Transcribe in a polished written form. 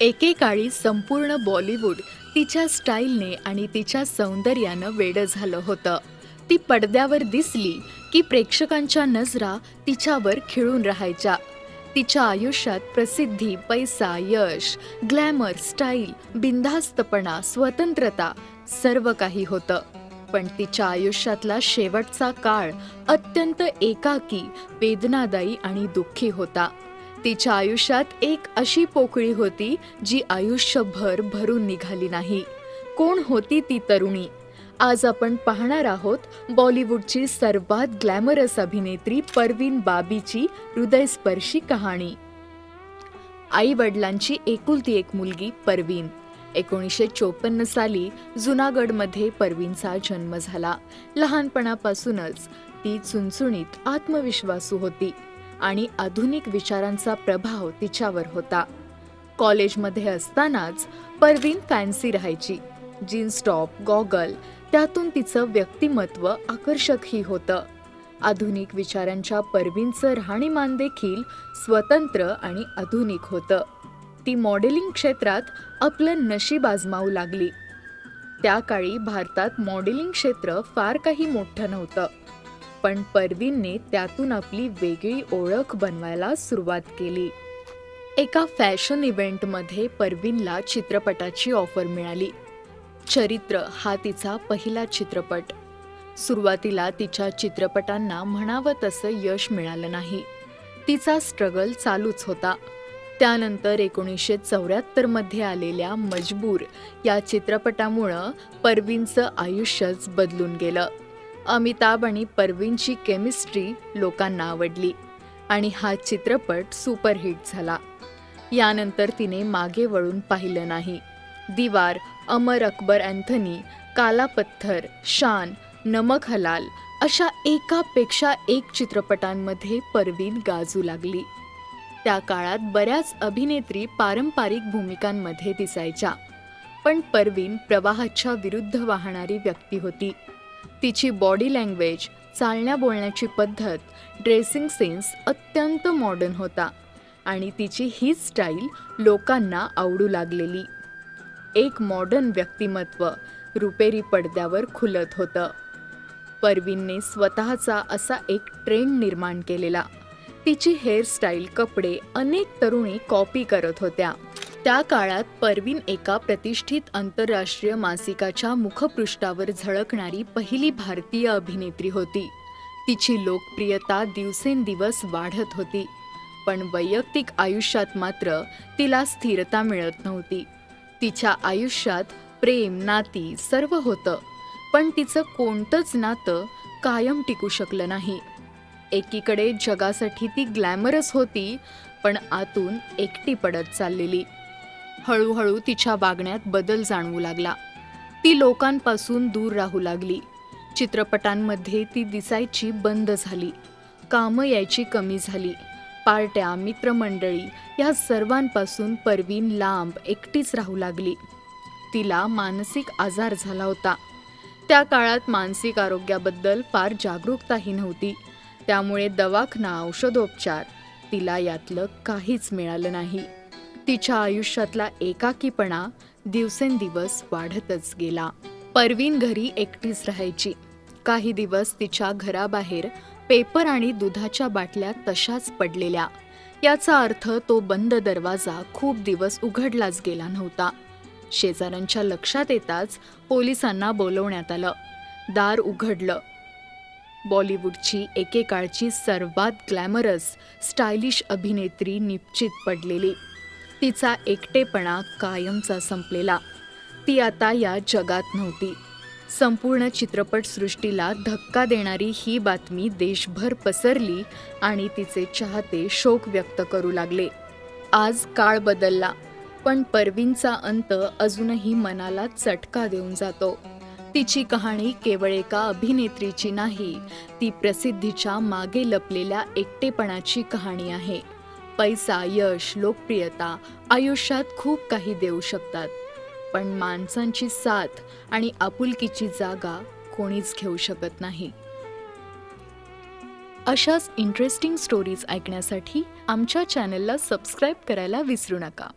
एकेकाळी संपूर्ण बॉलिवूड तिच्या स्टाईलने आणि तिच्या सौंदर्यानं वेडं झालं होतं. ती पडद्यावर दिसली की प्रेक्षकांच्या नजरा तिच्यावर खिळून राहायच्या. तिच्या आयुष्यात प्रसिद्धी, पैसा, यश, ग्लॅमर, स्टाईल, बिनधास्तपणा, स्वतंत्रता सर्व काही होतं. पण तिच्या आयुष्यातला शेवटचा काळ अत्यंत एकाकी, वेदनादायी आणि दुःखी होता. तिच्या आयुष्यात एक अशी पोकळी होती जी आयुष्यभर भरून निघाली नाही. कोण होती ती तरुणी? आज आपण पाहणार आहोत बॉलिवूडची सर्वात ग्लॅमरस अभिनेत्री परवीन बाबीची हृदयस्पर्शी कहाणी. आई वडिलांची एकुलती एक मुलगी परवीन. 1954 साली जुनागडमध्ये परवीनचा जन्म झाला. लहानपणापासूनच ती चुणचुणीत, आत्मविश्वासू होती आणि आधुनिक विचारांचा प्रभाव तिच्यावर होता. कॉलेजमध्ये असतानाच परवीन फॅन्सी राहायची. जीन्स टॉप, गॉगल, त्यातून तिचं व्यक्तिमत्व आकर्षकही होतं. आधुनिक विचारांच्या परवीनचं राहणीमान देखील स्वतंत्र आणि आधुनिक होतं. ती मॉडेलिंग क्षेत्रात आपलं नशीब आजमावू लागली. त्या काळी भारतात मॉडेलिंग क्षेत्र फार काही मोठं नव्हतं, पण परवीनने त्यातून आपली वेगळी ओळख बनवायला सुरुवात केली. एका फॅशन इव्हेंटमध्ये परवीनला चित्रपटाची ऑफर मिळाली. चरित्र हा तिचा पहिला चित्रपट. सुरुवातीला तिच्या चित्रपटांना म्हणावं तसं यश मिळालं नाही. तिचा स्ट्रगल चालूच होता. त्यानंतर 1974 मध्ये आलेल्या मजबूर या चित्रपटामुळं परवीनचं आयुष्यच बदलून गेलं. अमिताभ आणि परवीनची केमिस्ट्री लोकांना आवडली आणि हा चित्रपट सुपरहिट झाला. यानंतर तिने मागे वळून पाहिलं नाही. दीवार, अमर अकबर अँथनी, काला पत्थर, शान, नमक हलाल अशा एकापेक्षा एक चित्रपटांमध्ये परवीन गाजू लागली. त्या काळात बऱ्याच अभिनेत्री पारंपरिक भूमिकांमध्ये दिसायच्या, पण परवीन प्रवाहाच्या विरुद्ध वाहणारी व्यक्ती होती. तिची बॉडी लँग्वेज, चालण्या बोलण्याची पद्धत, ड्रेसिंग सेन्स अत्यंत मॉडर्न होता आणि तिची ही स्टाईल लोकांना आवडू लागलेली. एक मॉडर्न व्यक्तिमत्व रुपेरी पडद्यावर खुलत होतं. परवीनने स्वतःचा असा एक ट्रेंड निर्माण केलेला. तिची हेअरस्टाईल, कपडे अनेक तरुणी कॉपी करत होत्या. त्या काळात परवीन एका प्रतिष्ठित आंतरराष्ट्रीय मासिकाच्या मुखपृष्ठावर झळकणारी पहिली भारतीय अभिनेत्री होती. तिची लोकप्रियता दिवसेंदिवस वाढत होती, पण वैयक्तिक आयुष्यात मात्र तिला स्थिरता मिळत नव्हती. तिच्या आयुष्यात प्रेम, नाती सर्व होतं, पण तिचं कोणतंच नातं कायम टिकू शकलं नाही. एकीकडे जगासाठी ती ग्लॅमरस होती, पण आतून एकटी पडत चाललेली. हळूहळू तिच्या वागण्यात बदल जाणवू लागला. ती लोकांपासून दूर राहू लागली. चित्रपटांमध्ये ती दिसायची बंद झाली. कामं यायची कमी झाली. पार्ट्या, मित्रमंडळी या सर्वांपासून परवीन लांब एकटीच राहू लागली. तिला मानसिक आजार झाला होता. त्या काळात मानसिक आरोग्याबद्दल फार जागरूकताही नव्हती. त्यामुळे दवाखाना, औषधोपचार तिला यातलं काहीच मिळालं नाही. तिच्या आयुष्यातला एकाकीपणा दिवसेंदिवस वाढतच गेला. परवीन घरी एकटीच राहायची. काही दिवस तिच्या घराबाहेर पेपर आणि दुधाच्या बाटल्या तशाच पडलेल्या. याचा अर्थ तो बंद दरवाजा खूप दिवस उघडलाच गेला नव्हता. शेजाऱ्यांच्या लक्षात येताच पोलिसांना बोलवण्यात आलं. दार उघडलं. बॉलिवूडची एकेकाळची सर्वात ग्लॅमरस, स्टायलिश अभिनेत्री निश्चित पडलेली. तिचा एकटेपणा कायमचा संपलेला. ती आता या जगात नव्हती. संपूर्ण चित्रपटसृष्टीला धक्का देणारी ही बातमी देशभर पसरली आणि तिचे चाहते शोक व्यक्त करू लागले. आज काळ बदलला, पण परवीनचा अंत अजूनही मनाला चटका देऊन जातो. तिची कहाणी केवळ एका अभिनेत्रीची नाही, ती प्रसिद्धीच्या मागे लपलेल्या एकटेपणाची कहाणी आहे. पैसा, यश, लोकप्रियता आयुष्यात खूप काही देऊ शकतात, पण माणसांची साथ आणि आपुलकीची जागा कोणीच घेऊ शकत नाही. अशाच इंटरेस्टिंग स्टोरीज ऐकण्यासाठी आमच्या चॅनलला सबस्क्राईब करायला विसरू नका.